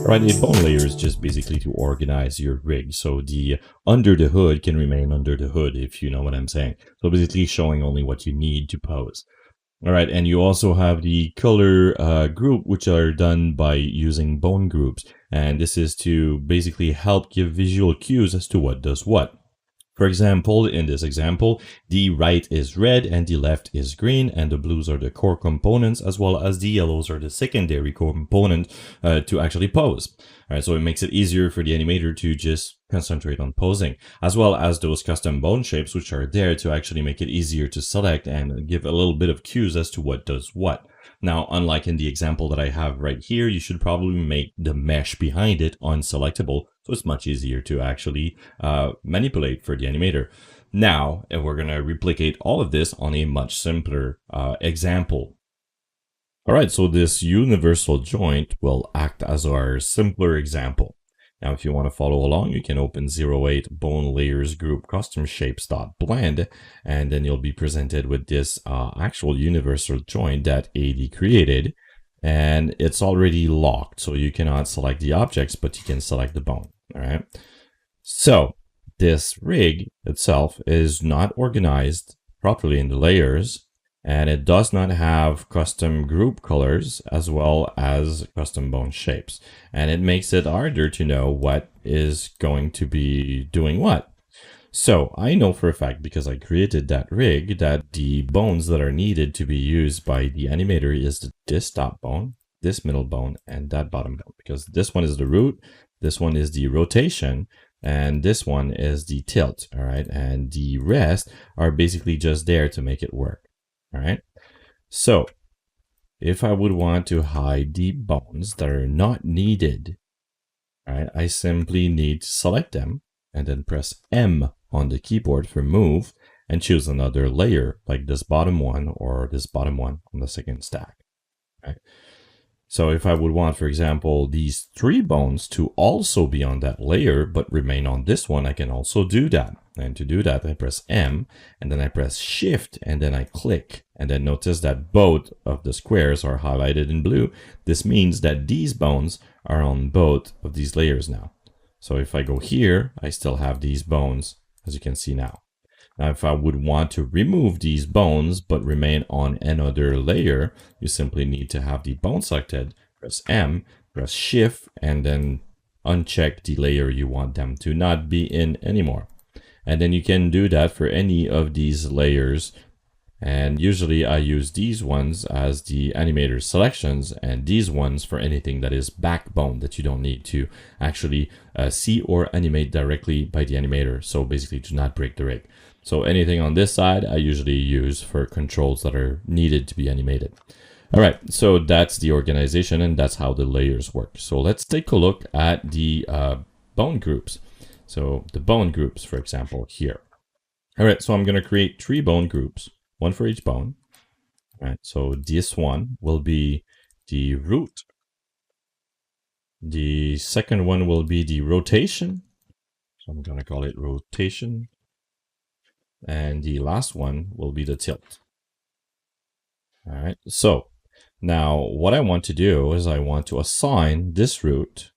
Right, a bone layer is just basically to organize your rig. So the under the hood can remain under the hood, if you know what I'm saying. So basically showing only what you need to pose. All right, and you also have the color group, which are done by using bone groups. And this is to basically help give visual cues as to what does what. For example, in this example, the right is red and the left is green, and the blues are the core components, as well as the yellows are the secondary component to actually pose. All right, so it makes it easier for the animator to just concentrate on posing, as well as those custom bone shapes, which are there to actually make it easier to select and give a little bit of cues as to what does what. Now, unlike in the example that I have right here, you should probably make the mesh behind it unselectable, so it's much easier to actually manipulate for the animator. Now, we're going to replicate all of this on a much simpler example. All right, so this universal joint will act as our simpler example. Now, if you want to follow along, you can open 08 bone layers group custom shapes.blend, and then you'll be presented with this actual universal joint that AD created, and it's already locked, so you cannot select the objects, but you can select the bone. All right. So this rig itself is not organized properly in the layers, and it does not have custom group colors as well as custom bone shapes. And it makes it harder to know what is going to be doing what. So I know for a fact, because I created that rig, that the bones that are needed to be used by the animator is this top bone, this middle bone, and that bottom bone, because this one is the root, this one is the rotation, and this one is the tilt. All right. And the rest are basically just there to make it work. All right. So if I would want to hide the bones that are not needed, all right, I simply need to select them and then press M on the keyboard for move and choose another layer like this bottom one or this bottom one on the second stack. All right. So if I would want, for example, these 3 bones to also be on that layer, but remain on this one, I can also do that. And to do that, I press M, and then I press Shift, and then I click. And then notice that both of the squares are highlighted in blue. This means that these bones are on both of these layers now. So if I go here, I still have these bones, as you can see now. Now, if I would want to remove these bones but remain on another layer, you simply need to have the bone selected, press M, press Shift, and then uncheck the layer you want them to not be in anymore. And then you can do that for any of these layers. And usually I use these ones as the animator selections, and these ones for anything that is backbone that you don't need to actually see or animate directly by the animator. So basically do not break the rig. So anything on this side, I usually use for controls that are needed to be animated. All right, so that's the organization and that's how the layers work. So let's take a look at the bone groups. So the bone groups, for example, here. All right, so I'm going to create 3 bone groups, 1 for each bone. All right, so this one will be the root. The second one will be the rotation. So I'm going to call it rotation. And the last one will be the tilt. All right, so now what I want to do is I want to assign this root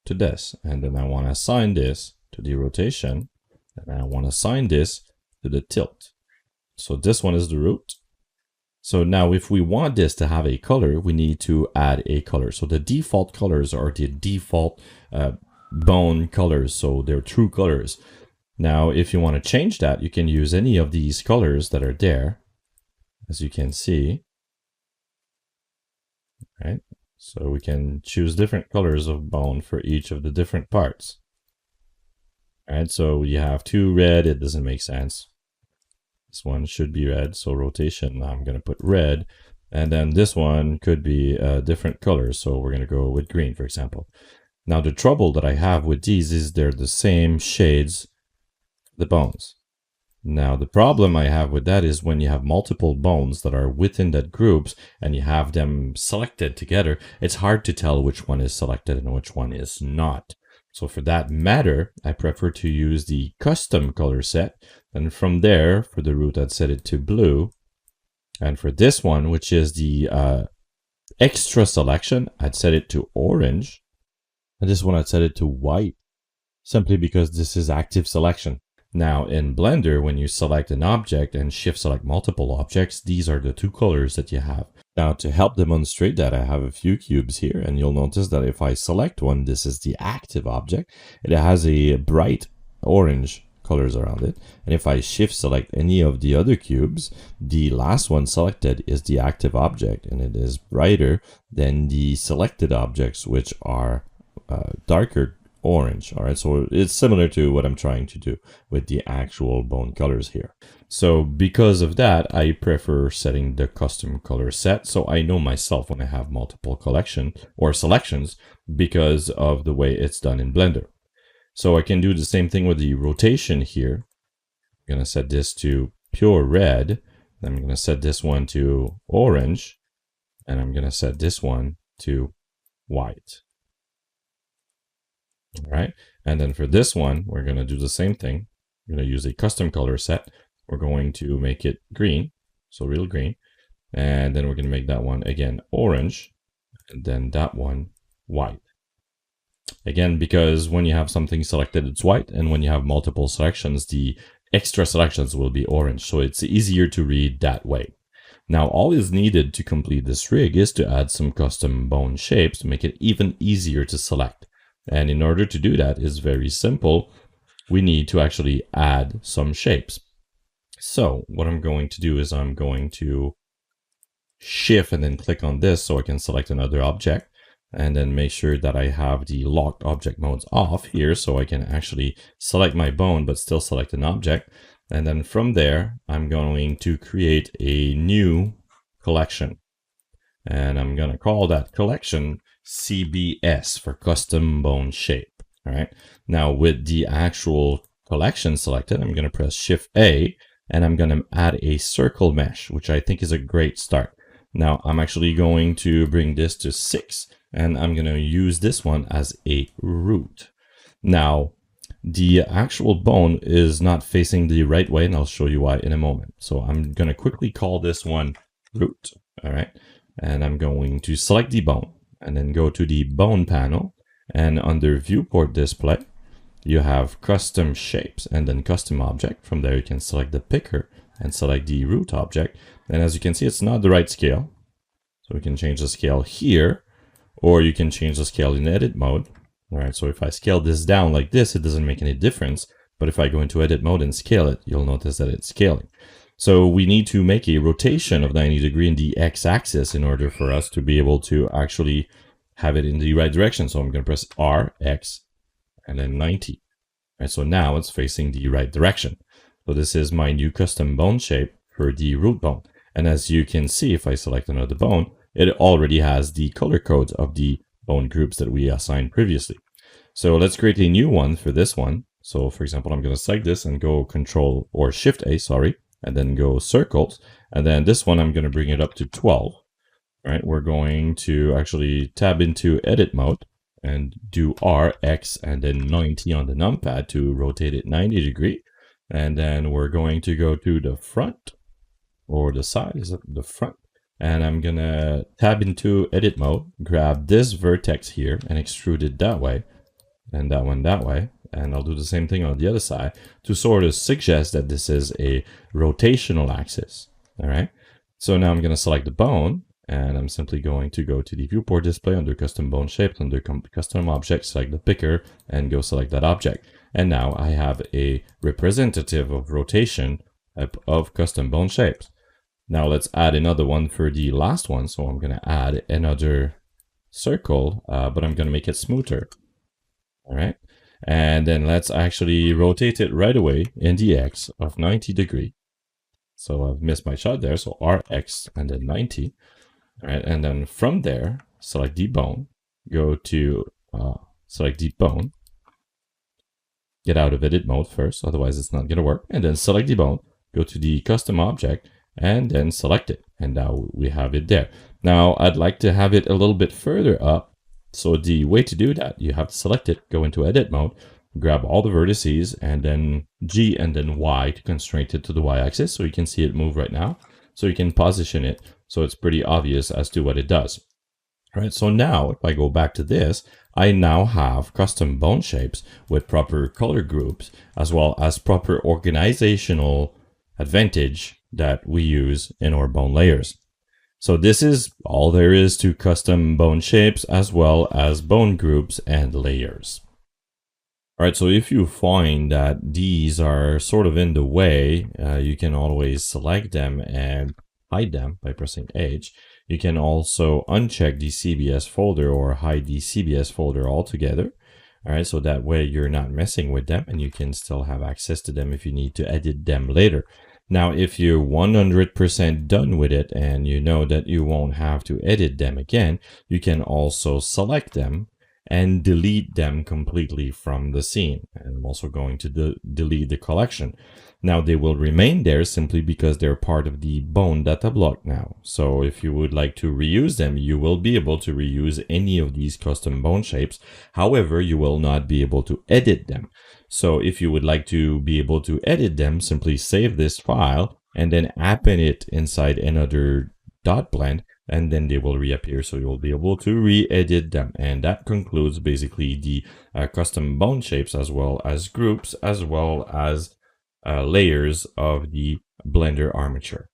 to this, and then I want to assign this to the rotation, and I want to assign this to the tilt. So this one is the root. So now if we want this to have a color, we need to add a color. So the default colors are the default bone colors, so they're true colors. Now, if you want to change that, you can use any of these colors that are there, as you can see. All right, so we can choose different colors of bone for each of the different parts. All right, so you have 2 red, it doesn't make sense. This one should be red, so rotation, I'm going to put red. And then this one could be different colors, so we're going to go with green, for example. Now, the trouble that I have with these is they're the same shades, the bones. Now, the problem I have with that is when you have multiple bones that are within that groups and you have them selected together, it's hard to tell which one is selected and which one is not. So for that matter, I prefer to use the custom color set. And from there, for the root, I'd set it to blue. And for this one, which is the extra selection, I'd set it to orange. I just want to set it to white, simply because this is active selection. Now in Blender, when you select an object and shift select multiple objects, these are the two colors that you have. Now to help demonstrate that, I have a few cubes here, and you'll notice that if I select one, this is the active object. It has a bright orange colors around it. And if I shift select any of the other cubes, the last one selected is the active object, and it is brighter than the selected objects, which are darker orange. All right, so it's similar to what I'm trying to do with the actual bone colors here. So because of that, I prefer setting the custom color set, so I know myself when I have multiple collection or selections because of the way it's done in Blender. So I can do the same thing with the rotation here. I'm going to set this to pure red. I'm going to set this one to orange, and I'm going to set this one to white. All right, and then for this one, we're going to do the same thing. We're going to use a custom color set. We're going to make it green, so real green, and then we're going to make that one again orange, and then that one white. Again, because when you have something selected, it's white, and when you have multiple selections, the extra selections will be orange, so it's easier to read that way. Now, all is needed to complete this rig is to add some custom bone shapes to make it even easier to select. And in order to do that, is very simple. We need to actually add some shapes. So what I'm going to do is I'm going to shift and then click on this so I can select another object, and then make sure that I have the locked object modes off here so I can actually select my bone but still select an object. And then from there, I'm going to create a new collection, and I'm going to call that collection CBS for custom bone shape. All right. Now with the actual collection selected, I'm going to press Shift A, and I'm going to add a circle mesh, which I think is a great start. Now I'm actually going to bring this to 6, and I'm going to use this one as a root. Now the actual bone is not facing the right way, and I'll show you why in a moment. So I'm going to quickly call this one root. All right. And I'm going to select the bone, and then go to the bone panel, and under viewport display, you have custom shapes and then custom object. From there, you can select the picker and select the root object. And as you can see, it's not the right scale. So we can change the scale here, or you can change the scale in edit mode. All right, so if I scale this down like this, it doesn't make any difference. But if I go into edit mode and scale it, you'll notice that it's scaling. So we need to make a rotation of 90 degrees in the x-axis in order for us to be able to actually have it in the right direction. So I'm going to press R, X, and then 90. And so now it's facing the right direction. So this is my new custom bone shape for the root bone. And as you can see, if I select another bone, it already has the color codes of the bone groups that we assigned previously. So let's create a new one for this one. So for example, I'm going to select this and go Control or Shift A, sorry, and then go circles. And then this one, I'm going to bring it up to 12. All right, we're going to actually tab into edit mode and do R, X, and then 90 on the numpad to rotate it 90 degrees. And then we're going to go to the front, or the side, is it the front? And I'm going to tab into edit mode, grab this vertex here and extrude it that way, and that one that way. And I'll do the same thing on the other side to sort of suggest that this is a rotational axis. All right. So now I'm going to select the bone, and I'm simply going to go to the viewport display under custom bone shapes, under custom object, select the picker and go select that object. And now I have a representative of rotation of custom bone shapes. Now let's add another one for the last one. So I'm going to add another circle, but I'm going to make it smoother. All right. And then let's actually rotate it right away in the X of 90 degrees. So I've missed my shot there. So RX and then 90. All right. And then from there, select the bone, go to select the bone, get out of edit mode first, otherwise it's not going to work. And then select the bone, go to the custom object, and then select it. And now we have it there. Now I'd like to have it a little bit further up. So the way to do that, you have to select it, go into edit mode, grab all the vertices, and then G and then Y to constrain it to the Y-axis. So you can see it move right now. So you can position it so it's pretty obvious as to what it does. All right, so now if I go back to this, I now have custom bone shapes with proper color groups, as well as proper organizational advantage that we use in our bone layers. So this is all there is to custom bone shapes, as well as bone groups and layers. All right, so if you find that these are sort of in the way, you can always select them and hide them by pressing H. You can also uncheck the CBS folder or hide the CBS folder altogether. All right, so that way you're not messing with them and you can still have access to them if you need to edit them later. Now, if you're 100% done with it and you know that you won't have to edit them again, you can also select them and delete them completely from the scene. And I'm also going to delete the collection. Now they will remain there simply because they're part of the bone data block now. So if you would like to reuse them, you will be able to reuse any of these custom bone shapes. However, you will not be able to edit them. So if you would like to be able to edit them, simply save this file and then append it inside another dot blend, and then they will reappear, so you'll be able to re-edit them. And that concludes basically the custom bone shapes, as well as groups, as well as layers of the Blender armature.